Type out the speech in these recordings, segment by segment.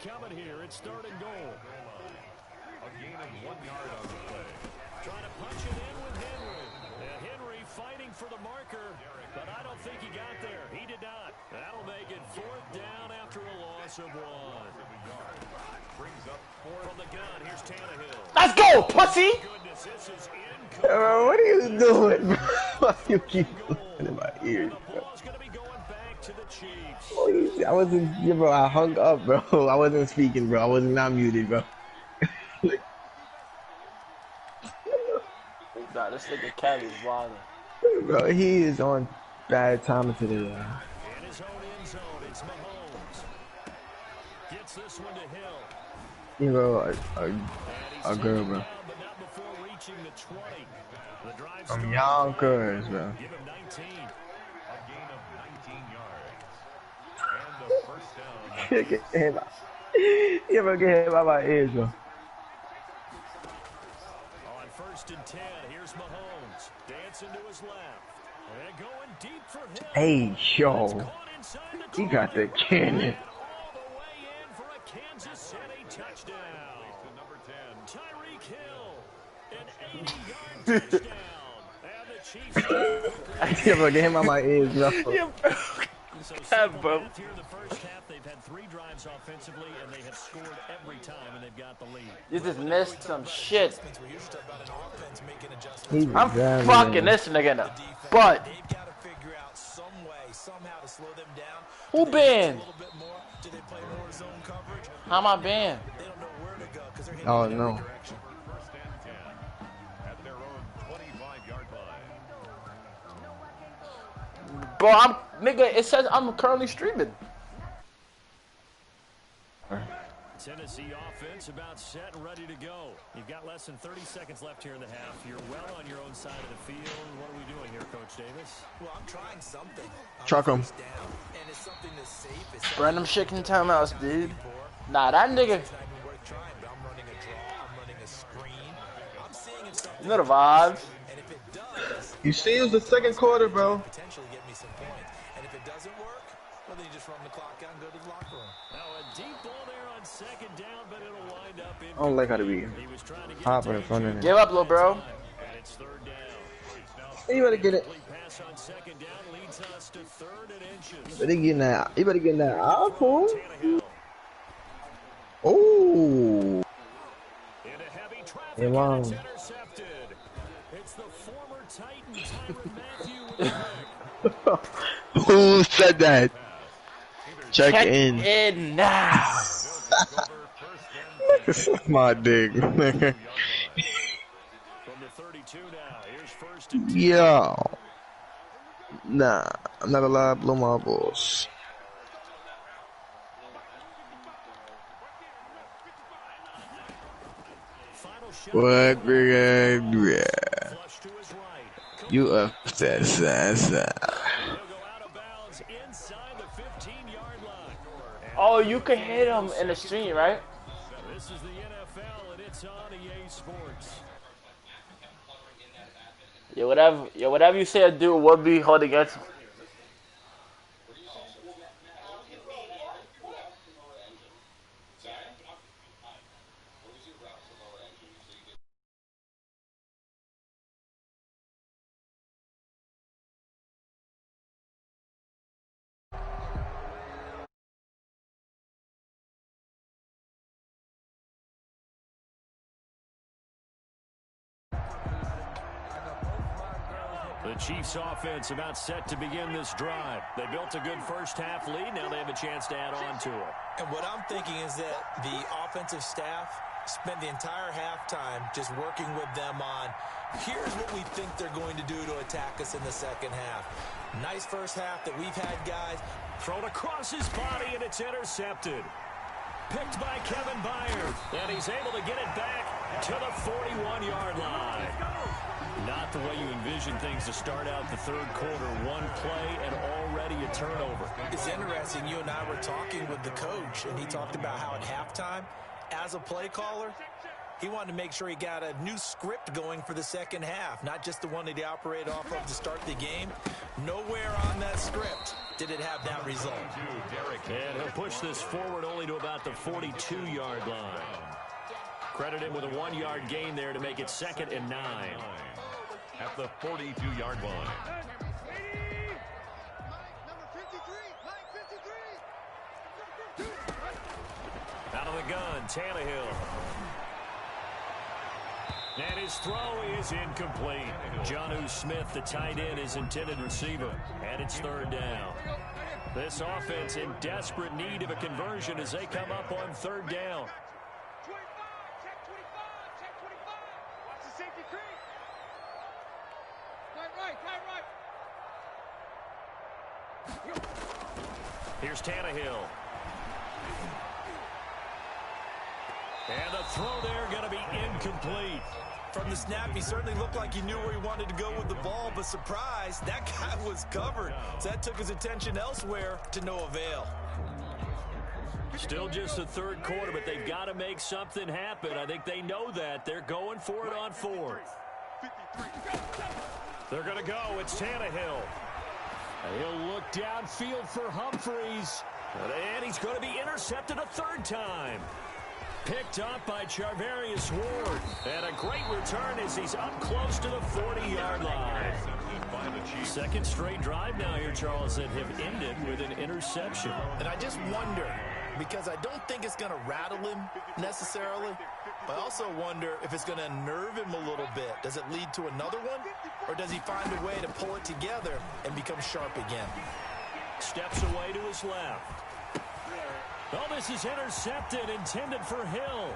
coming here. It's 3rd and goal. A gain of 1 yard on the play. Trying to punch it in with Henry. And Henry fighting for the marker, but I don't think he got there. He did not. That'll make it 4th down after a loss of 1. Brings up 4th. From the gun, here's Tannehill. Let's go, pussy! Goodness, this is Bro, what are you doing, bro? You keep looking in my ears, bro. The ball's going to be going back to the Chiefs. Oh, I wasn't, yeah, bro. I hung up, bro. I wasn't speaking, bro. I was not muted, bro. Nah, this nigga Cat is wild. Bro, he is on bad timing today. In his own end zone, it's Mahomes. Gets this one to Hill. You know, a girl, bro. But not before reaching the 20. The drive From Yonkers, bro. Give him 19. A gain of 19 yards. And the first down. Get him out. You ever get him out my ears, bro? On 1st and 10, here's Mahomes. Dancing to his left. And going deep for Hill. Hey, yo. Caught inside the He got the cannon. all the way in for a Kansas City touchdown. To number 10. Tyreek Hill, an 80-yard touchdown. And the Chiefs. I can't ever get him out my ears, bro. Yeah, bro. So Bro. here in the first half, they've had 3 drives offensively, and they have scored every time, and they've got the lead. You just missed some shit. He's I'm examining. fucking this nigga in the butt. They've got to figure out some way, somehow to slow them down. Who Do they play banned? a little bit more? Do they play more zone coverage? How am I banned? They don't know where to go because they're hitting Oh, in every no. direction. First and 10. At their own 25-yard line. Bro, nigga, it says I'm currently streaming. Tennessee offense about set and ready to go. You've got less than 30 seconds left here in the half. You're well on your own side of the field. What are we doing here, Coach Davis? Well, I'm trying something. Truck him. Down, and it's something that's safe. It's Random shit in timeouts, dude. Nah, that nigga. not even worth trying, but I'm running a draw. I'm running a screen. I'm seeing if something You know the vibes. and if it does, You see, it was the second quarter, bro. potentially get me some points. And if it doesn't work, well, then you just run the clock out and go to the locker room. Now a deep ball there on 2nd down, but it'll wind up in. I don't like how to be He was trying to get hopping in front of him. Give up, little bro. and it's 3rd down. You better get it. Complete pass on 2nd down leads us to 3rd and inches. Better get that. You better get that iPhone. Tannehill Oh. into heavy traffic, Hey, and wow. it's intercepted. It's the former Titan Tyrann Mathieu with the pick. Who said that? Check in. in now. Suck my dick. From the 32 now, here's 1st and 10. Yo. Nah, I'm not allowed to blow my balls. Final shot. What, big yeah. Flush to his right. You upset, He'll go out of bounds inside the 15-yard line. Oh, you can hit him in the stream, right? This is the NFL, and it's on EA Sports. Yeah, whatever you say or do would be held against him. The Chiefs offense about set to begin this drive. They built a good first half lead. Now they have a chance to add on to it. And what I'm thinking is that the offensive staff spent the entire halftime just working with them on, here's what we think they're going to do to attack us in the second half. Nice first half that we've had, guys. Thrown across his body, and it's intercepted. Picked by Kevin Byard. And he's able to get it back to the 41-yard line. Not the way you envision things to start out the third quarter. One play and already a turnover. It's interesting. You and I were talking with the coach, and he talked about how at halftime, as a play caller, he wanted to make sure he got a new script going for the second half, not just the one that he operated off of to start the game. Nowhere on that script did it have that result. And he'll push this forward only to about the 42-yard line. Credit him with a 1-yard gain there to make it 2nd and 9. At the 42-yard line. Out of the gun, Tannehill. And his throw is incomplete. Jonnu Smith, the tight end, is intended receiver. And it's 3rd down. This offense in desperate need of a conversion as they come up on 3rd down. Here's Tannehill. And the throw there going to be incomplete. From the snap, he certainly looked like he knew where he wanted to go with the ball, but surprise, that guy was covered. So that took his attention elsewhere to no avail. Still just the 3rd quarter, but they've got to make something happen. I think they know that. They're going for it on 4th. They're going to go. It's Tannehill. He'll look downfield for Humphreys. And he's going to be intercepted a 3rd time. Picked up by Charvarius Ward. And a great return as he's up close to the 40-yard line. 2nd straight drive now here, Charles, that have ended with an interception. And I just wonder, because I don't think it's going to rattle him necessarily, but I also wonder if it's going to unnerve him a little bit. Does it lead to another one? Or does he find a way to pull it together and become sharp again? Steps away to his left. Oh, this is intercepted, intended for Hill.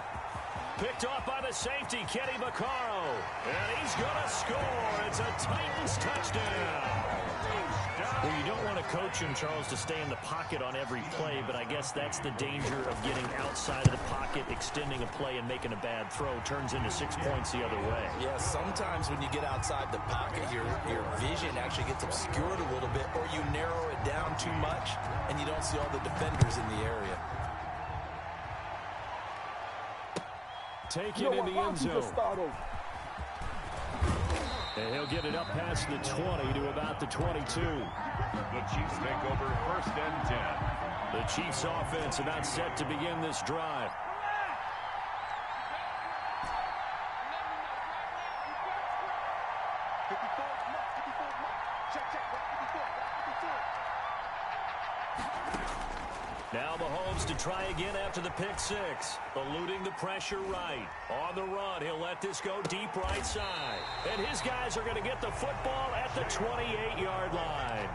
Picked off by the safety, Kenny Vaccaro. And he's going to score. It's a Titans touchdown. Well, you don't want to coach him, Charles, to stay in the pocket on every play, but I guess that's the danger of getting outside of the pocket, extending a play, and making a bad throw. Turns into 6 points the other way. Yeah, sometimes when you get outside the pocket, your vision actually gets obscured a little bit, or you narrow it down too much, and you don't see all the defenders in the area. Taken in the end zone. And he'll get it up past the 20 to about the 22. The Chiefs take over 1st and 10. The Chiefs offense about set to begin this drive. Now Mahomes to try again after the pick 6. Eluding the pressure right. On the run, he'll let this go deep right side. And his guys are going to get the football at the 28-yard line.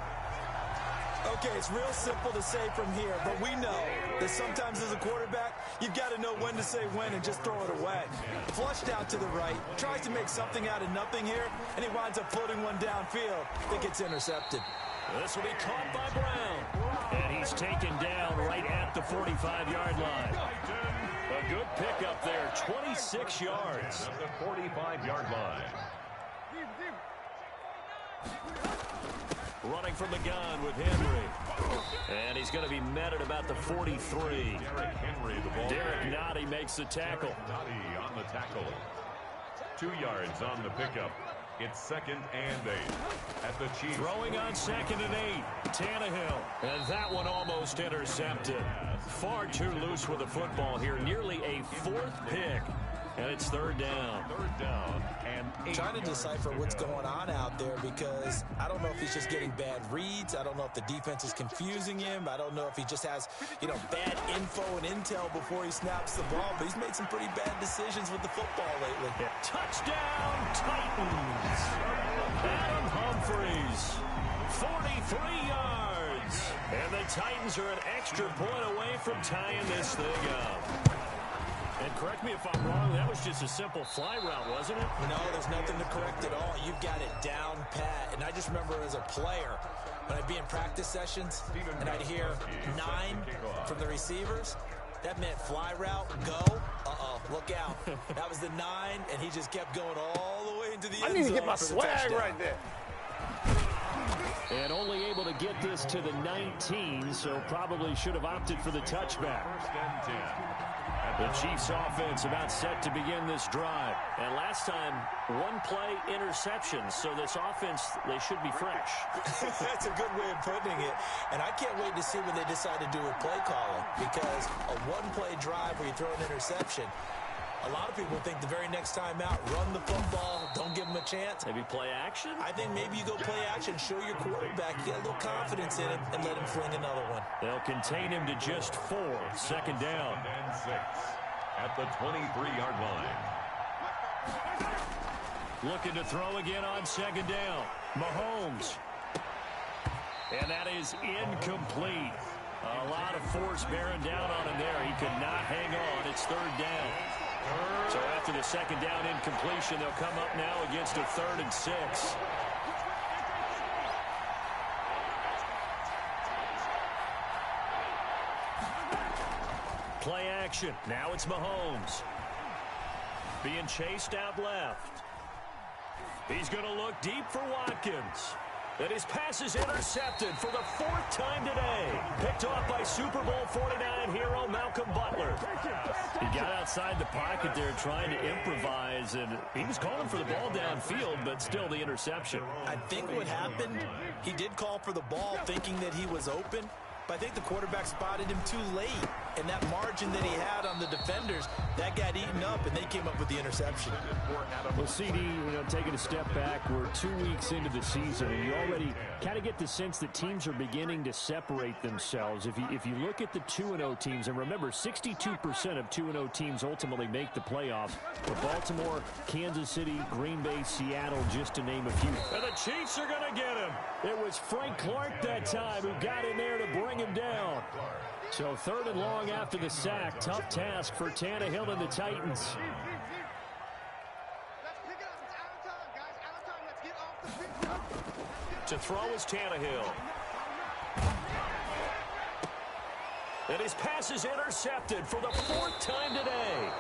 Okay, it's real simple to say from here, but we know that sometimes as a quarterback, you've got to know when to say when and just throw it away. Flushed out to the right, tries to make something out of nothing here, and he winds up floating one downfield that gets intercepted. This will be caught by Brown. And he's taken down right at the 45-yard line. A good pickup there, 26 yards. At the 45-yard line. Running from the gun with Henry. And he's going to be met at about the 43. Derrick Henry, the ball. Derek Nottie makes the tackle. Nottie on the tackle. 2 yards on the pickup. It's 2nd and 8 at the Chiefs. Throwing on 2nd and 8. Tannehill. And that one almost intercepted. Far too loose with the football here. Nearly a 4th pick. And it's 3rd down. 3rd down and 8. Trying to decipher what's going on out there because I don't know if he's just getting bad reads. I don't know if the defense is confusing him. I don't know if he just has, bad info and intel before he snaps the ball. But he's made some pretty bad decisions with the football lately. Yeah. Touchdown, Titans. Adam Humphreys, 43 yards. And the Titans are an extra point away from tying this thing up. And correct me if I'm wrong, that was just a simple fly route, wasn't it? No, there's nothing to correct at all. You've got it down pat. And I just remember as a player, when I'd be in practice sessions, and I'd hear 9 from the receivers, that meant fly route, go. Uh-oh, look out. That was the 9, and he just kept going all the way into the end zone. I need to get my swag right there. And only able to get this to the 19, so probably should have opted for the touchback. First and 10. The Chiefs offense about set to begin this drive. And last time, one play interception, so this offense, they should be fresh. That's a good way of putting it. And I can't wait to see what they decide to do with play calling, because a one-play drive where you throw an interception, a lot of people think the very next time out, run the football, don't give them a chance. Maybe play action? I think maybe you go play action, show your quarterback, you get a little confidence in him, and let him fling another one. They'll contain him to just 4. Second down. And 6 at the 23-yard line. Looking to throw again on second down. Mahomes. And that is incomplete. A lot of force bearing down on him there. He could not hang on. It's third down. So after the second down incompletion, they'll come up now against a 3rd and 6. Play action. Now it's Mahomes. Being chased out left. He's going to look deep for Watkins. And his pass is intercepted for the 4th time today. Picked off by Super Bowl 49 hero Malcolm Butler. He got outside the pocket there trying to improvise, and he was calling for the ball downfield, but still the interception. I think what happened, he did call for the ball thinking that he was open, but I think the quarterback spotted him too late. And that margin that he had on the defenders, that got eaten up, and they came up with the interception. Well, CD, taking a step back, we're 2 weeks into the season, and you already kind of get the sense that teams are beginning to separate themselves. If you look at the 2-0 teams, and remember, 62% of 2-0 teams ultimately make the playoffs. But Baltimore, Kansas City, Green Bay, Seattle, just to name a few. And the Chiefs are going to get him. It was Frank Clark that time who got in there to bring him down. So 3rd and long after the sack. Tough task for Tannehill and the Titans. To throw is Tannehill. And his pass is intercepted for the 4th time today.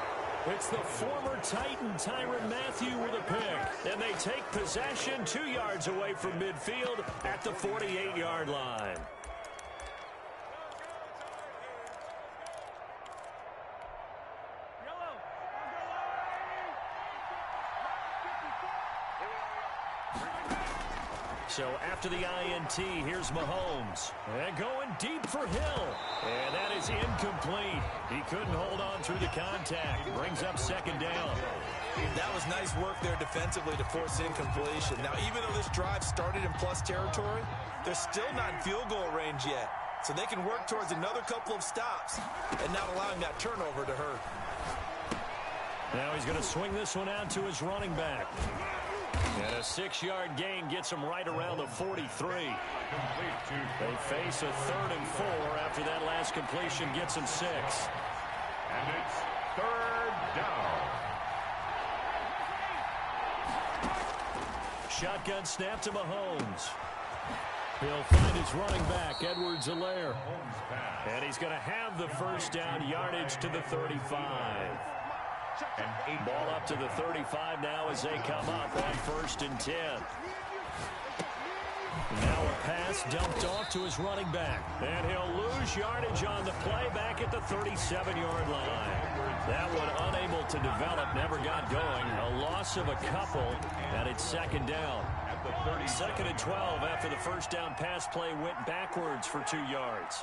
It's the former Titan Tyrann Mathieu with a pick. And they take possession 2 yards away from midfield at the 48-yard line. So after the INT, here's Mahomes. And going deep for Hill. And that is incomplete. He couldn't hold on through the contact. Brings up second down. That was nice work there defensively to force incompletion. Now, even though this drive started in plus territory, they're still not in field goal range yet. So they can work towards another couple of stops and not allowing that turnover to hurt. Now he's going to swing this one out to his running back. And a 6-yard gain gets him right around the 43. They face a 3rd and 4 after that last completion gets him 6. And it's 3rd down. Shotgun snap to Mahomes. He'll find his running back, Edwards-Helaire. And he's going to have the first down, yardage to the 35. Ball up to the 35 now as they come up on 1st and 10. Now a pass dumped off to his running back. And he'll lose yardage on the play back at the 37-yard line. That one unable to develop, never got going. A loss of a couple, and it's 2nd down. 2nd and 12 after the first down pass play went backwards for 2 yards.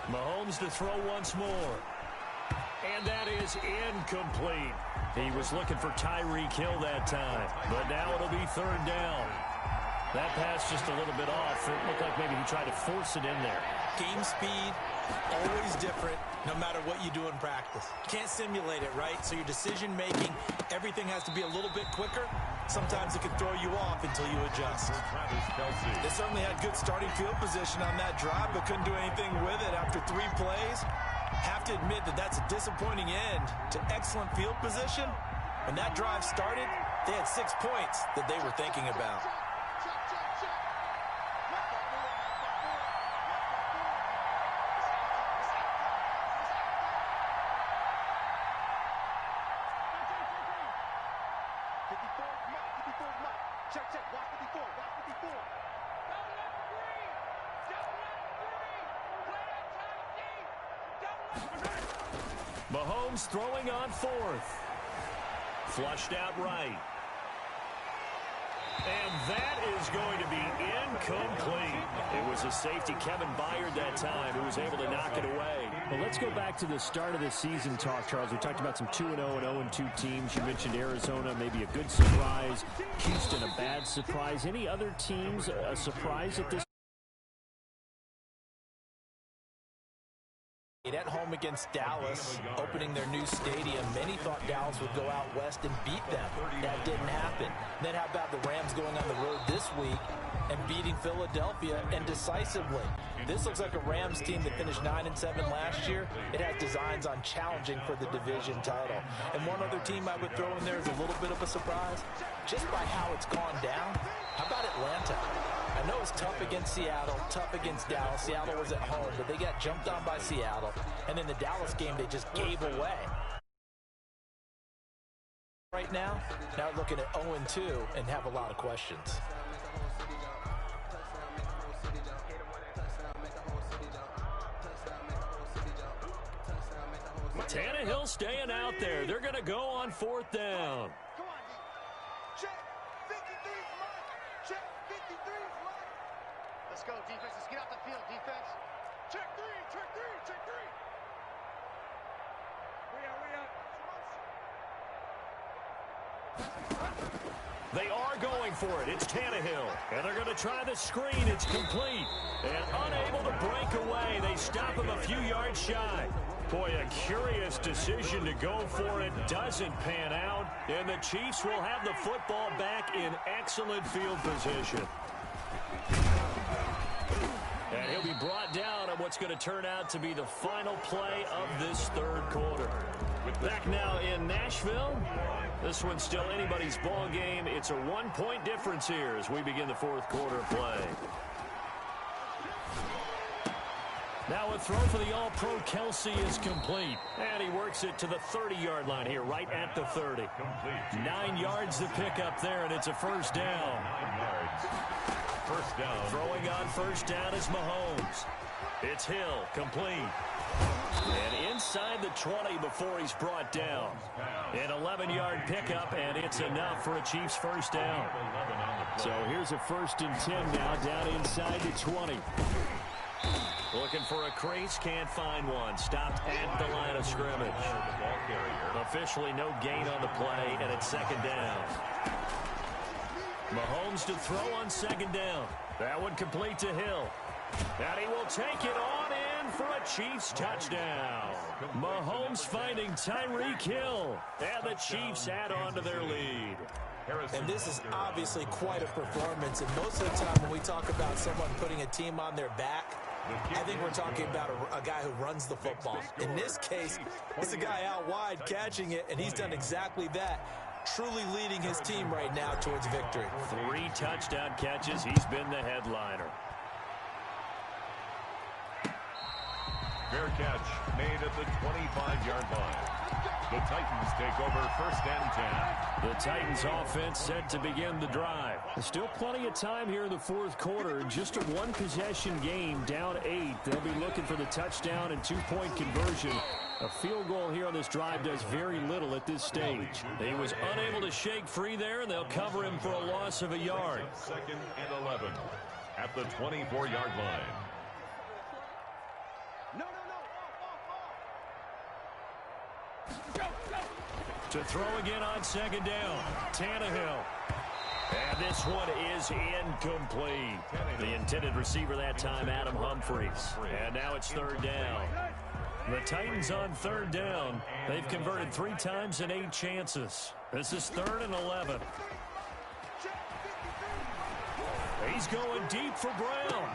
Mahomes to throw once more. And that is incomplete. He was looking for Tyreek Hill that time. But now it'll be 3rd down. That pass just a little bit off. It looked like maybe he tried to force it in there. Game speed, always different, no matter what you do in practice. Can't simulate it, right? So your decision-making, everything has to be a little bit quicker. Sometimes it can throw you off until you adjust. They certainly had good starting field position on that drive, but couldn't do anything with it after 3 plays. Have to admit that that's a disappointing end to excellent field position. When that drive started, they had 6 points that they were thinking about. Mahomes throwing on fourth. Flushed out right. And that is going to be incomplete. It was a safety, Kevin Byard, that time, who was able to knock it away. Well, let's go back to the start of the season talk, Charles. We talked about some 2-0 and 0-2 teams. You mentioned Arizona, maybe a good surprise. Houston, a bad surprise. Any other teams a surprise at this? At home against Dallas, opening their new stadium, many thought Dallas would go out west and beat them. That didn't happen. Then how about the Rams going on the road this week and beating Philadelphia, and decisively? This looks like a Rams team that finished 9-7 last year. It has designs on challenging for the division title. And one other team I would throw in there is a little bit of a surprise, just by how it's gone down. How about Atlanta? I know it's tough against Seattle, tough against Dallas. Seattle was at home, but they got jumped on by Seattle. And then the Dallas game, they just gave away. Right now looking at 0-2 and have a lot of questions. Tannehill staying out there. They're going to go on fourth down. Let's go, defense. Let's get out the field, defense. Check three, check three, check three. They are going for it. It's Tannehill. And they're going to try the screen. It's complete. And unable to break away. They stop him a few yards shy. Boy, a curious decision to go for it. Doesn't pan out. And the Chiefs will have the football back in excellent field position. And he'll be brought down on what's going to turn out to be the final play of this third quarter. Back now in Nashville. This one's still anybody's ball game. It's a 1-point difference here as we begin the fourth quarter play. Now a throw for the All-Pro Kelsey is complete. And he works it to the 30-yard line here, right at the 30. 9 yards to pick up there, and it's a first down. 9 yards. First down. Throwing on first down is Mahomes. It's Hill, complete. And inside the 20 before he's brought down. An 11-yard pickup, and it's enough for a Chiefs first down. So here's a 1st and 10 now, down inside the 20. Looking for a crease, can't find one. Stopped at the line of scrimmage. Officially no gain on the play, and it's second down. Mahomes to throw on second down. That one complete to Hill. And he will take it on in for a Chiefs touchdown. Mahomes finding Tyreek Hill. And the Chiefs add on to their lead. And this is obviously quite a performance. And most of the time when we talk about someone putting a team on their back, I think we're talking about a guy who runs the football. In this case, it's a guy out wide catching it, and he's done exactly that. Truly leading his team right now towards victory. 3 touchdown catches. He's been the headliner. Fair catch made at the 25-yard line. The Titans take over 1st and 10. The Titans offense set to begin the drive. There's still plenty of time here in the fourth quarter. Just a one-possession game, down 8. They'll be looking for the touchdown and 2-point conversion. A field goal here on this drive does very little at this stage. He was unable to shake free there, and they'll cover him for a loss of a yard. 2nd and 11 at the 24-yard line. To throw again on second down, Tannehill. And this one is incomplete. The intended receiver that time, Adam Humphries. And now it's third down. The Titans on third down. They've converted 3 times in 8 chances. This is 3rd and 11. He's going deep for Brown.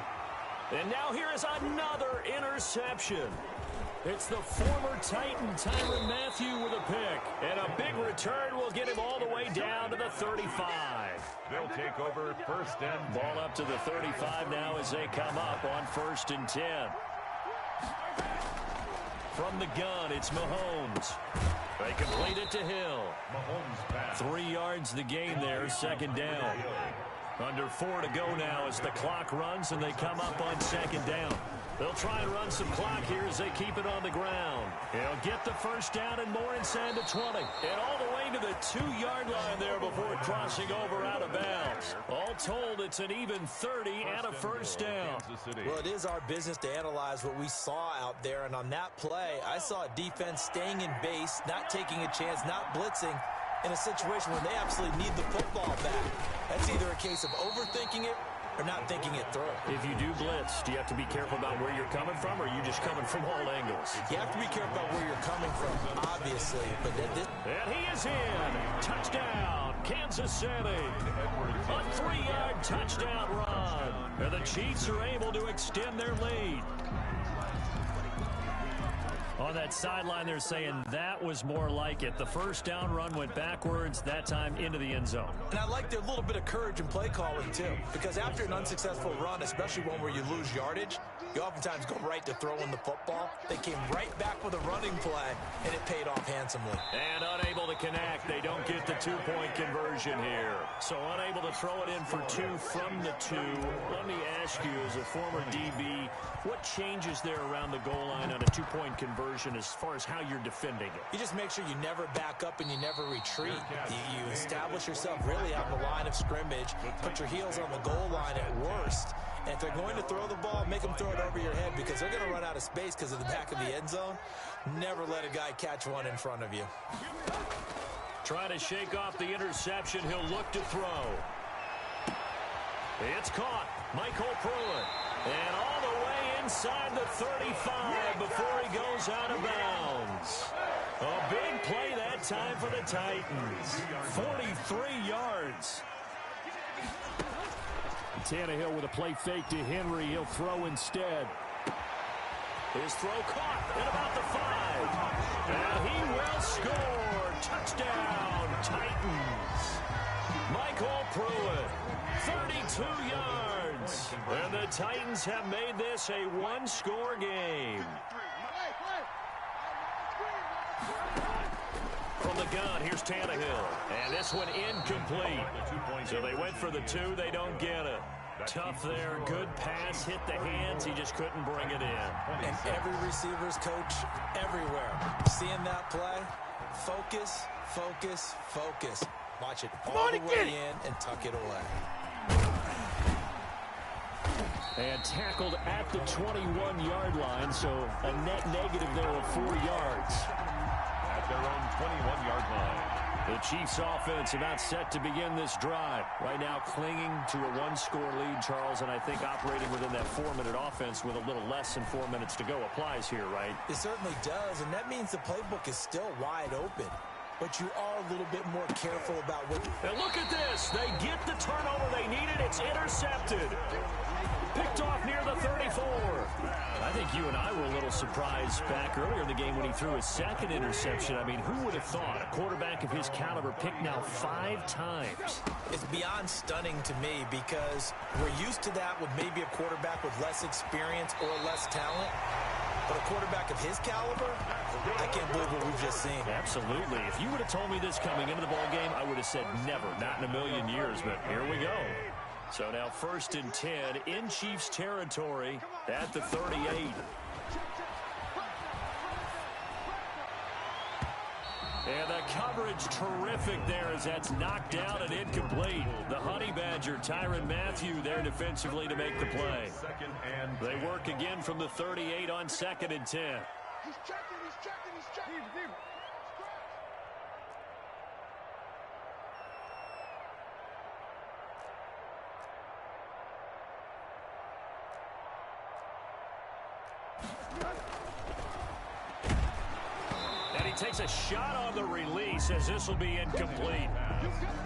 And now here is another interception. It's the former Titan, Tyrann Mathieu, with a pick. And a big return will get him all the way down to the 35. They'll take over 1st and 10. Ball up to the 35 now as they come up on 1st and 10. From the gun, it's Mahomes. They complete it to Hill. 3 yards the gain there, second down. Under 4 to go now as the clock runs and they come up on second down. They'll try and run some clock here as they keep it on the ground. He'll get the first down and more inside the 20. And all the way to the 2-yard line there before crossing over out of bounds. All told, it's an even 30 and a first down. Well, it is our business to analyze what we saw out there. And on that play, I saw a defense staying in base, not taking a chance, not blitzing, in a situation where they absolutely need the football back. That's either a case of overthinking it or not thinking it through. If you do blitz, do you have to be careful about where you're coming from, or are you just coming from all angles? You have to be careful about where you're coming from, obviously. But and he is in. Touchdown, Kansas City. A 3-yard touchdown run. And the Chiefs are able to extend their lead. On that sideline, they're saying that was more like it. The first down run went backwards, that time into the end zone. And I like their little bit of courage in play calling, too. Because after an unsuccessful run, especially one where you lose yardage, you oftentimes go right to throwing the football. They came right back with a running play, and it paid off handsomely. And unable to connect. They don't get the 2-point conversion here. So unable to throw it in for 2 from the 2. Let me ask you, as a former DB, what changes there around the goal line on a 2-point conversion as far as how you're defending it? You just make sure you never back up and you never retreat. You establish yourself really on the line of scrimmage, put your heels on the goal line at worst. And if they're going to throw the ball, make them throw it over your head because they're going to run out of space because of the back of the end zone. Never let a guy catch one in front of you. Trying to shake off the interception. He'll look to throw. It's caught. Michael Pruitt. And all the way inside the 35 before he goes out of bounds. A big play that time for the Titans. 43 yards. Tannehill with a play fake to Henry. He'll throw instead. His throw caught at about the 5. And he will score. Touchdown, Titans. Michael Pruitt, 32 yards. And the Titans have made this a 1-score game. From the gun, here's Tannehill. And this one incomplete. So they went for the 2. They don't get it. Tough there. Good pass. Hit the hands. He just couldn't bring it in. And every receiver's coach everywhere. Seeing that play, focus, focus, focus. Watch it all the way in and tuck it away. And tackled at the 21-yard line, so a net negative there of 4 yards. At their own 21-yard line. The Chiefs offense about set to begin this drive. Right now clinging to a 1-score lead, Charles, and I think operating within that 4-minute offense with a little less than 4 minutes to go applies here, right? It certainly does, and that means the playbook is still wide open. But you are a little bit more careful about what... And look at this. They get the turnover they needed. It's intercepted. Picked off near the 34. I think you and I were a little surprised back earlier in the game when he threw his second interception. I mean, who would have thought a quarterback of his caliber picked now 5 times? It's beyond stunning to me because we're used to that with maybe a quarterback with less experience or less talent. But a quarterback of his caliber, I can't believe what we've just seen. Absolutely. If you would have told me this coming into the ballgame, I would have said never, not in a million years. But here we go. So now 1st and 10 in Chiefs territory at the 38. And the coverage terrific there as that's knocked down and incomplete. The Honey Badger, Tyrann Mathieu, there defensively to make the play. They work again from the 38 on 2nd and 10. He's checking, he's checking, he's checking. Deep. And he takes a shot on the release as this will be incomplete.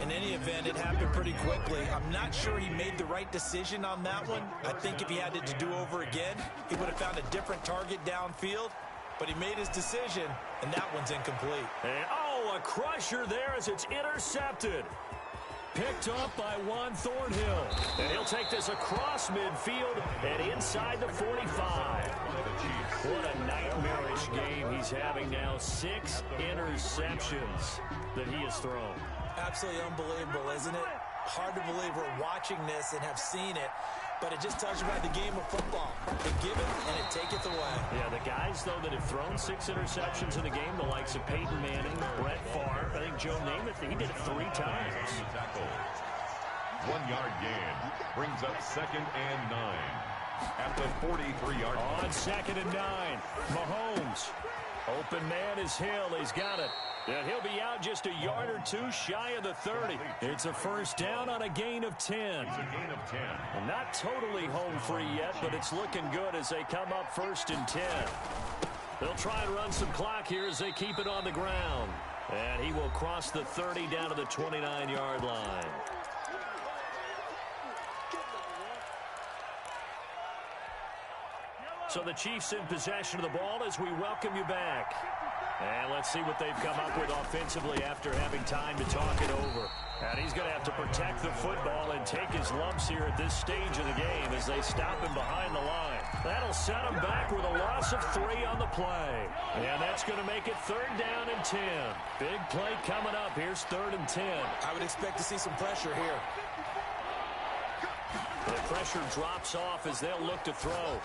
In any event, it happened pretty quickly. I'm not sure he made the right decision on that one. I think if he had it to do over again, he would have found a different target downfield. But he made his decision, and that one's incomplete. And, a crusher there as it's intercepted. Picked up by Juan Thornhill. And he'll take this across midfield and inside the 45. The Chiefs What a nightmarish game he's having now. 6 interceptions that he has thrown. Absolutely unbelievable, isn't it? Hard to believe we're watching this and have seen it, but it just tells you about the game of football. It giveth and it taketh away. Yeah, the guys, though, that have thrown 6 interceptions in the game, the likes of Peyton Manning, Brett Favre, I think Joe Namath, he did it 3 times. 1-yard gain brings up 2nd and 9 at the 43-yard line. On 2nd and 9, Mahomes. Open man is Hill. He's got it. And he'll be out just a yard or 2 shy of the 30. It's a first down on a gain of 10. It's a gain of 10. Well, not totally home free yet, but it's looking good as they come up 1st and 10. They'll try and run some clock here as they keep it on the ground. And he will cross the 30 down to the 29-yard line. So the Chiefs in possession of the ball as we welcome you back. And let's see what they've come up with offensively after having time to talk it over. And he's going to have to protect the football and take his lumps here at this stage of the game as they stop him behind the line. That'll set him back with a loss of 3 on the play. And that's going to make it 3rd down and 10. Big play coming up. Here's 3rd and 10. I would expect to see some pressure here. The pressure drops off as they'll look to throw.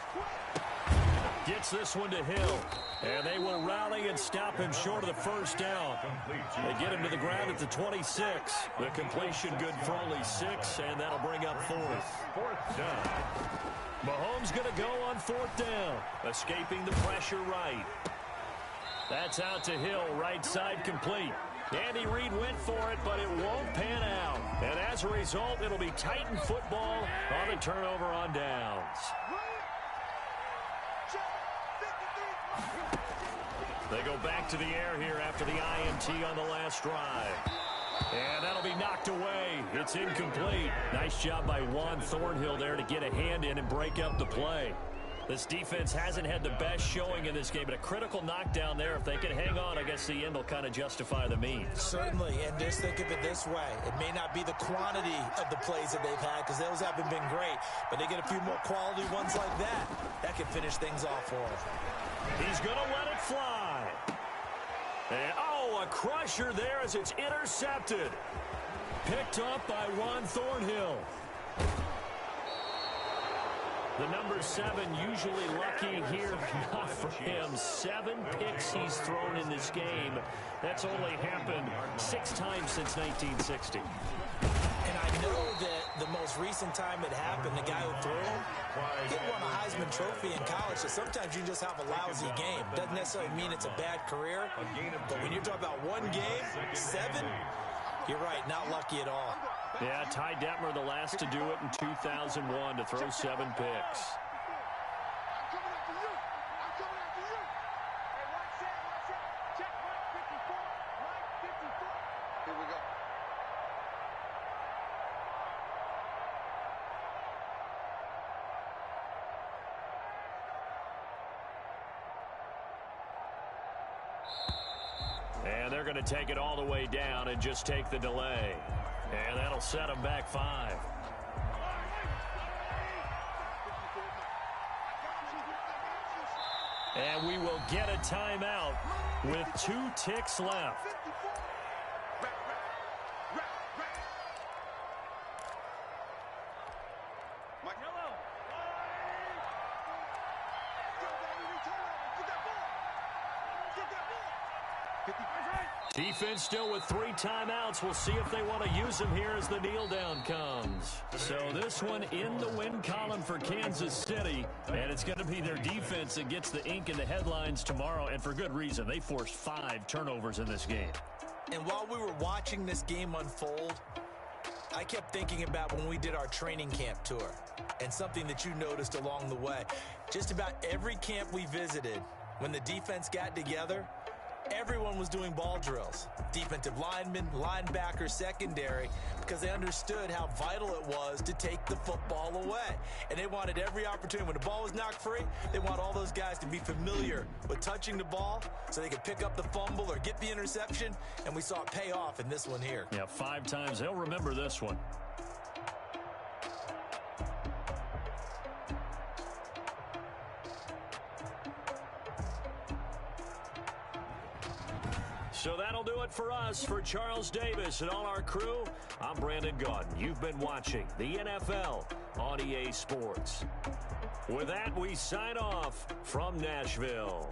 Gets this one to Hill. And they will rally and stop him short of the first down. They get him to the ground at the 26. The completion good for only 6, and that'll bring up 4th down. Mahomes going to go on 4th down. Escaping the pressure right. That's out to Hill, right side complete. Andy Reid went for it, but it won't pan out. And as a result, it'll be Titan football on a turnover on downs. They go back to the air here after the INT on the last drive. And that'll be knocked away. It's incomplete. Nice job by Juan Thornhill there to get a hand in and break up the play. This defense hasn't had the best showing in this game, but a critical knockdown there. If they can hang on, I guess the end will kind of justify the means. Certainly, and just think of it this way. It may not be the quantity of the plays that they've had because those haven't been great, but they get a few more quality ones like that. That can finish things off for them. He's going to let it fly. And, a crusher there as it's intercepted. Picked up by Juan Thornhill. The number 7 usually lucky here, not for him. 7 picks he's thrown in this game. That's only happened 6 times since 1960. And I know that the most recent time it happened, the guy who threw him, he won a Heisman Trophy in college, so sometimes you just have a lousy game. Doesn't necessarily mean it's a bad career, but when you're talking about one game, 7, you're right, not lucky at all. Yeah, Ty Detmer the last to do it in 2001 to throw 7 picks. And they're going to take it all the way down and just take the delay. And that'll set them back 5. And we will get a timeout with 2 ticks left. Defense still with 3 timeouts. We'll see if they want to use them here as the kneel down comes. So this one in the win column for Kansas City. And it's going to be their defense that gets the ink in the headlines tomorrow. And for good reason. They forced 5 turnovers in this game. And while we were watching this game unfold, I kept thinking about when we did our training camp tour. And something that you noticed along the way. Just about every camp we visited, when the defense got together, everyone was doing ball drills. Defensive linemen, linebackers, secondary, because they understood how vital it was to take the football away. And they wanted every opportunity. When the ball was knocked free, they want all those guys to be familiar with touching the ball so they could pick up the fumble or get the interception. And we saw it pay off in this one here. Yeah, 5 times. They'll remember this one. So that'll do it for us. For Charles Davis and all our crew, I'm Brandon Gaudin. You've been watching the NFL on EA Sports. With that, we sign off from Nashville.